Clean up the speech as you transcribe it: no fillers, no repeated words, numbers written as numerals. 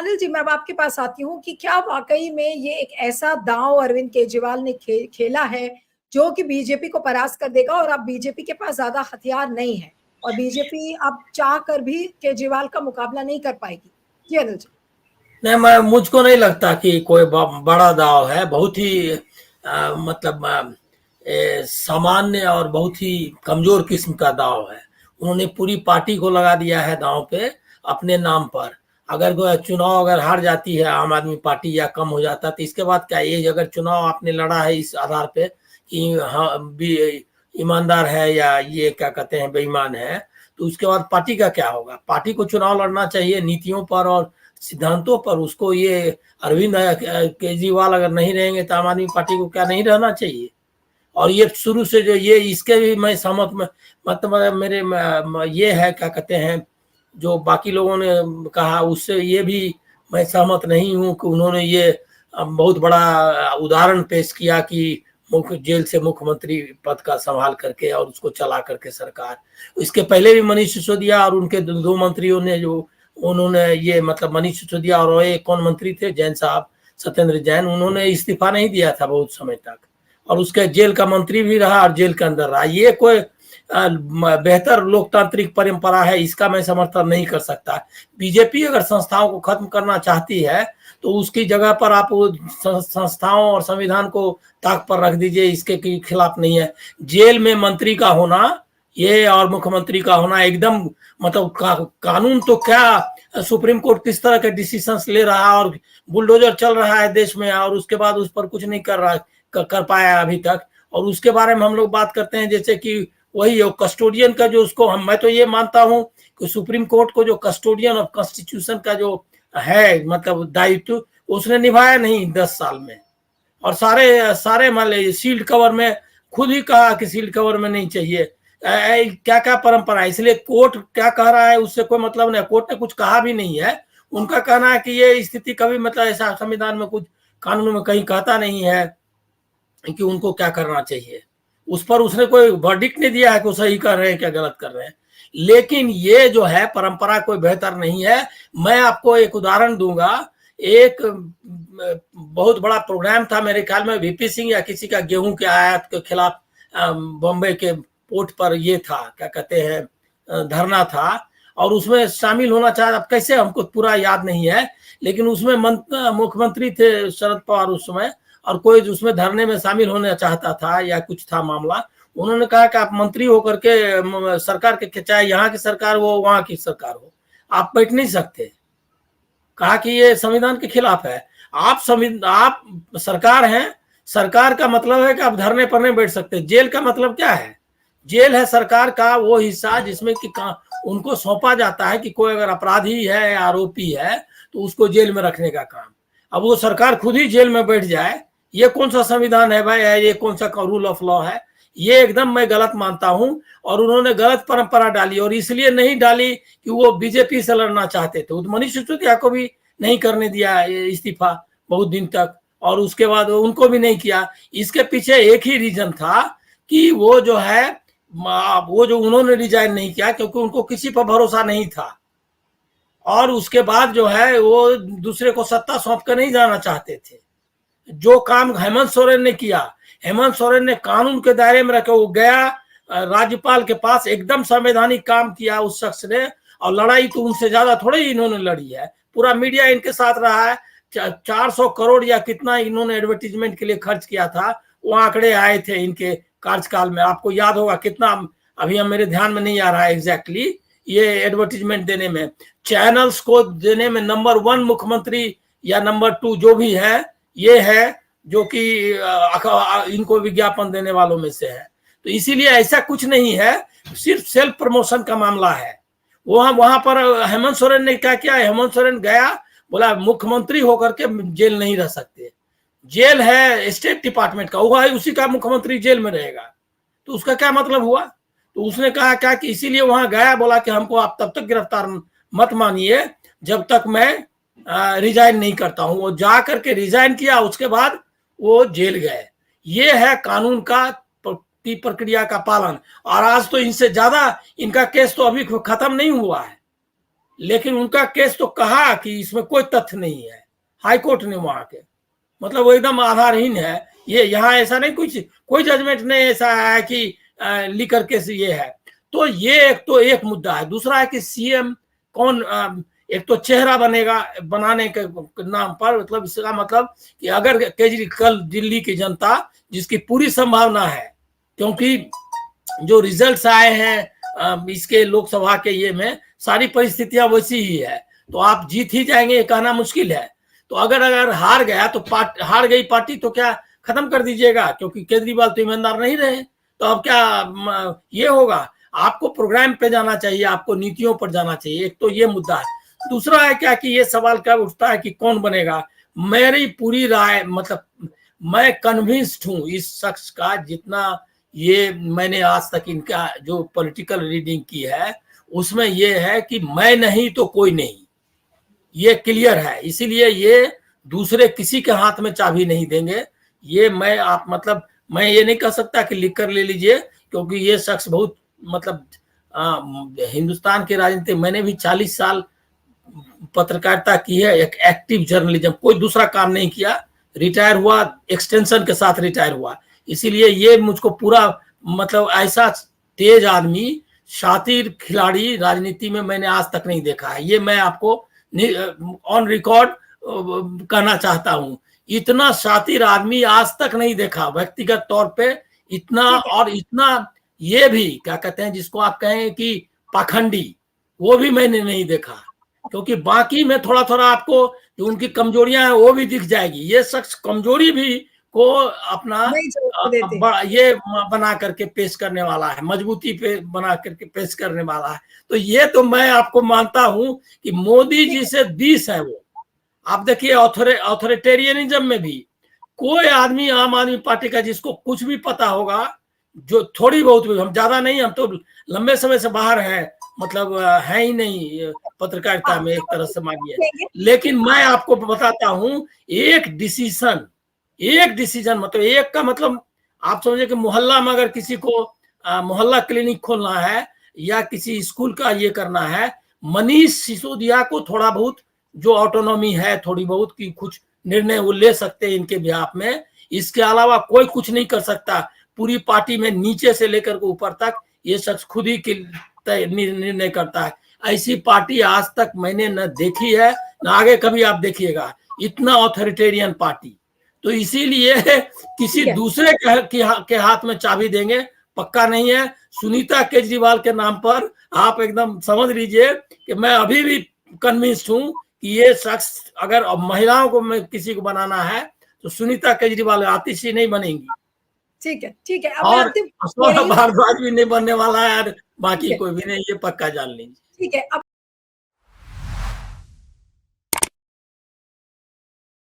अनिल जी, मैं अब आपके पास आती हूँ कि क्या वाकई में ये एक ऐसा दांव अरविंद केजरीवाल ने खेला है जो कि बीजेपी को परास्त कर देगा और अब बीजेपी के पास ज्यादा हथियार नहीं है और बीजेपी अब चाह कर भी केजरीवाल का मुकाबला नहीं कर पाएगी? जी अनिल जी। नहीं, मैं मुझको नहीं लगता कि कोई बड़ा दाव है। बहुत ही मतलब सामान्य और बहुत ही कमजोर किस्म का दाव है। उन्होंने पूरी पार्टी को लगा दिया है दांव पे अपने नाम पर। अगर चुनाव अगर हार जाती है आम आदमी पार्टी या कम हो जाता तो इसके बाद क्या, ये अगर चुनाव आपने लड़ा है इस आधार पे कि हाँ भी ईमानदार है या ये क्या कहते हैं बेईमान है, तो उसके बाद पार्टी का क्या होगा? पार्टी को चुनाव लड़ना चाहिए नीतियों पर और सिद्धांतों पर। उसको ये अरविंद केजरीवाल अगर नहीं रहेंगे तो आम आदमी पार्टी को क्या नहीं रहना चाहिए? और ये शुरू से जो ये इसके भी मैं सहमत में मतलब मेरे ये है क्या कहते हैं, जो बाकी लोगों ने कहा उससे ये भी मैं सहमत नहीं हूँ कि उन्होंने ये बहुत बड़ा उदाहरण पेश किया कि मुख्य जेल से मुख्यमंत्री पद का संभाल करके और उसको चला करके सरकार। इसके पहले भी मनीष सिसोदिया और उनके दो मंत्रियों ने जो उन्होंने ये मतलब मनीष सिसोदिया और ये कौन मंत्री थे, जैन साहब, सत्येंद्र जैन, उन्होंने इस्तीफा नहीं दिया था बहुत समय तक और उसके जेल का मंत्री भी रहा और जेल के अंदर रहा। ये कोई बेहतर लोकतांत्रिक परंपरा है, इसका मैं समर्थन नहीं कर सकता। बीजेपी अगर संस्थाओं को खत्म करना चाहती है तो उसकी जगह पर आप संस्थाओं और संविधान को ताक पर रख दीजिए, इसके खिलाफ नहीं है। जेल में मंत्री का होना ये और मुख्यमंत्री का होना एकदम मतलब कानून तो क्या, सुप्रीम कोर्ट किस तरह के डिसीजंस ले रहा है और बुलडोजर चल रहा है देश में और उसके बाद उस पर कुछ नहीं कर पाया अभी तक। और उसके बारे में हम लोग बात करते हैं जैसे कि वही कस्टोडियन का जो उसको मैं तो ये मानता हूं कि सुप्रीम कोर्ट को जो कस्टोडियन ऑफ कॉन्स्टिट्यूशन का जो है मतलब दायित्व उसने निभाया नहीं 10 साल में। और सारे सारे मान लीजिए सील्ड कवर में खुद ही कहा कि सील्ड कवर में नहीं चाहिए। क्या क्या परंपरा है, इसलिए कोर्ट क्या कह रहा है उससे कोई मतलब नहीं। कोर्ट ने कुछ कहा भी नहीं है। उनका कहना है कि ये स्थिति कभी मतलब ऐसा संविधान में कुछ कानून में कहीं कहता नहीं है कि उनको क्या करना चाहिए। उस पर उसने कोई वर्डिक्ट नहीं दिया है कि वो सही कर रहे हैं क्या गलत कर रहे हैं। लेकिन ये जो है परंपरा कोई बेहतर नहीं है। मैं आपको एक उदाहरण दूंगा। एक बहुत बड़ा प्रोग्राम था मेरे ख्याल में वीपी सिंह या किसी का गेहूं के आयात के खिलाफ बॉम्बे के पोर्ट पर ये था क्या कहते हैं धरना था और उसमें शामिल होना चाहा। अब कैसे हमको पूरा याद नहीं है, लेकिन उसमें मुख्यमंत्री थे शरद पवार उस समय और कोई उसमें धरने में शामिल होना चाहता था या कुछ था मामला। उन्होंने कहा कि आप मंत्री होकर के सरकार के चाहे यहाँ की सरकार हो वहां की सरकार हो आप बैठ नहीं सकते। कहा कि ये संविधान के खिलाफ है। आप सरकार हैं, सरकार का मतलब है कि आप धरने पर नहीं बैठ सकते। जेल का मतलब क्या है? जेल है सरकार का वो हिस्सा जिसमें कि उनको सौंपा जाता है कि कोई अगर अपराधी है या आरोपी है तो उसको जेल में रखने का काम। अब वो सरकार खुद ही जेल में बैठ जाए, ये कौन सा संविधान है भाई? ये कौन सा रूल ऑफ लॉ है? ये एकदम मैं गलत मानता हूं। और उन्होंने गलत परंपरा डाली और इसलिए नहीं डाली कि वो बीजेपी से लड़ना चाहते थे। मनीष सिसोदिया को भी नहीं करने दिया इस्तीफा बहुत दिन तक और उसके बाद उनको भी नहीं किया। इसके पीछे एक ही रीजन था कि वो जो है वो जो उन्होंने रिजाइन नहीं किया क्योंकि उनको किसी पर भरोसा नहीं था और उसके बाद जो है वो दूसरे को सत्ता सौंप कर नहीं जाना चाहते थे। जो काम हेमंत सोरेन ने किया, हेमंत सोरेन ने कानून के दायरे में रखे, वो गया राज्यपाल के पास, एकदम संवैधानिक काम किया उस शख्स ने। और लड़ाई तो उनसे ज्यादा थोड़ी इन्होंने लड़ी है, पूरा मीडिया इनके साथ रहा है। 400 करोड़ या कितना इन्होंने एडवर्टीजमेंट के लिए खर्च किया था, वो आंकड़े आए थे इनके कार्यकाल में। आपको याद होगा कितना, अभी हम मेरे ध्यान में नहीं आ रहा है एग्जैक्टली। ये एडवर्टीजमेंट देने में, चैनल्स को देने में नंबर 1 मुख्यमंत्री या नंबर 2 जो भी है ये है जो कि इनको विज्ञापन देने वालों में से है। तो इसीलिए ऐसा कुछ नहीं है, सिर्फ सेल्फ प्रमोशन का मामला है। वहां पर हेमंत सोरेन ने क्या किया? हेमंत सोरेन गया, बोला मुख्यमंत्री होकर के जेल नहीं रह सकते, जेल है स्टेट डिपार्टमेंट का, हुआ है उसी का मुख्यमंत्री जेल में रहेगा। तो उसका क्या मतलब हुआ? तो उसने कहा क्या कि इसीलिए वहां गया, बोला कि हमको आप तब तक गिरफ्तार मत मानिए जब तक मैं रिजाइन नहीं करता हूं। वो जा करके रिजाइन किया, उसके बाद वो जेल गए। ये है कानून का की प्रक्रिया का पालन। और आज तो इनसे ज्यादा इनका केस तो अभी खत्म नहीं हुआ है। लेकिन उनका केस तो कहा कि इसमें कोई तथ्य नहीं है, हाईकोर्ट ने वहां के, मतलब वो एकदम आधारहीन है। ये यहाँ ऐसा नहीं, कुछ कोई जजमेंट नहीं ऐसा है कि लिकर केस ये है। तो ये एक मुद्दा है। दूसरा है कि सीएम कौन, एक तो चेहरा बनेगा बनाने के नाम पर, मतलब इसका मतलब कि अगर केजरीवाल, दिल्ली की जनता जिसकी पूरी संभावना है, क्योंकि जो रिजल्ट्स आए हैं इसके लोकसभा के ये में सारी परिस्थितियां वैसी ही है, तो आप जीत ही जाएंगे ये कहना मुश्किल है। तो अगर हार गया तो हार गई पार्टी तो क्या खत्म कर दीजिएगा, क्योंकि केजरीवाल तो ईमानदार नहीं रहे, तो अब क्या ये होगा। आपको प्रोग्राम पे जाना चाहिए, आपको नीतियों पर जाना चाहिए। एक तो ये मुद्दा है। दूसरा है क्या कि ये सवाल क्या उठता है कि कौन बनेगा। मेरी पूरी राय, मतलब मैं कन्विंस्ड हूं इस शख्स का, जितना ये मैंने आज तक इनका जो पॉलिटिकल रीडिंग की है उसमें ये है कि मैं नहीं तो कोई नहीं, ये क्लियर है। इसीलिए ये दूसरे किसी के हाथ में चाबी नहीं देंगे। ये मतलब मैं ये नहीं कह सकता कि लिख कर ले लीजिए, क्योंकि ये शख्स बहुत, मतलब हिंदुस्तान की राजनीति, मैंने भी 40 साल पत्रकारिता की है, एक एक्टिव जर्नलिज्म, कोई दूसरा काम नहीं किया। रिटायर हुआ, एक्सटेंशन के साथ रिटायर हुआ। इसीलिए ये मुझको पूरा, मतलब ऐसा तेज आदमी, शातिर खिलाड़ी राजनीति में मैंने आज तक नहीं देखा है। ये मैं आपको ऑन रिकॉर्ड कहना चाहता हूं। इतना शातिर आदमी आज तक नहीं देखा व्यक्तिगत तौर पे, इतना, और इतना ये भी क्या कहते हैं जिसको आप कहें कि पाखंडी, वो भी मैंने नहीं देखा। क्योंकि बाकी में थोड़ा थोड़ा आपको जो उनकी कमजोरियां हैं वो भी दिख जाएगी। ये शख्स कमजोरी भी को अपना ये बना करके पेश करने वाला है, मजबूती पे बना करके पेश करने वाला है। तो ये तो मैं आपको मानता हूं कि मोदी जी से 20 है वो। आप देखिए ऑथोरिटेरियनिज्म में भी कोई आदमी, आम आदमी पार्टी का, जिसको कुछ भी पता होगा, जो थोड़ी बहुत भी, हम ज्यादा नहीं, हम तो लंबे समय से बाहर हैं, मतलब है ही नहीं पत्रकारिता में, एक तरह से मानिए। लेकिन मैं आपको बताता हूं, एक डिसीजन मतलब एक का मतलब आप समझे कि मोहल्ला में अगर किसी को मोहल्ला क्लिनिक खोलना है या किसी स्कूल का ये करना है, मनीष सिसोदिया को थोड़ा बहुत जो ऑटोनॉमी है, थोड़ी बहुत की कुछ निर्णय वो ले सकते हैं इनके बिहाफ में, इसके अलावा कोई कुछ नहीं कर सकता। पूरी पार्टी में नीचे से लेकर के ऊपर तक ये शख्स खुद ही निर्णय करता है। ऐसी पार्टी आज तक मैंने न देखी है, न आगे कभी आप देखिएगा, इतना ऑथोरिटेरियन पार्टी। तो इसीलिए किसी दूसरे के हाथ में चाबी देंगे पक्का नहीं है। सुनीता केजरीवाल के नाम पर आप एकदम समझ लीजिए कि मैं अभी भी कन्विंस्ड हूं कि ये शख्स, अगर महिलाओं को मैं किसी को बनाना है तो सुनीता केजरीवाल आतिशी नहीं बनेंगी। ठीक है, ठीक है। और भारद्वाज भी नहीं बनने वाला है, बाकी कोई भी नहीं, ये पक्का जान लीजिए। ठीक है।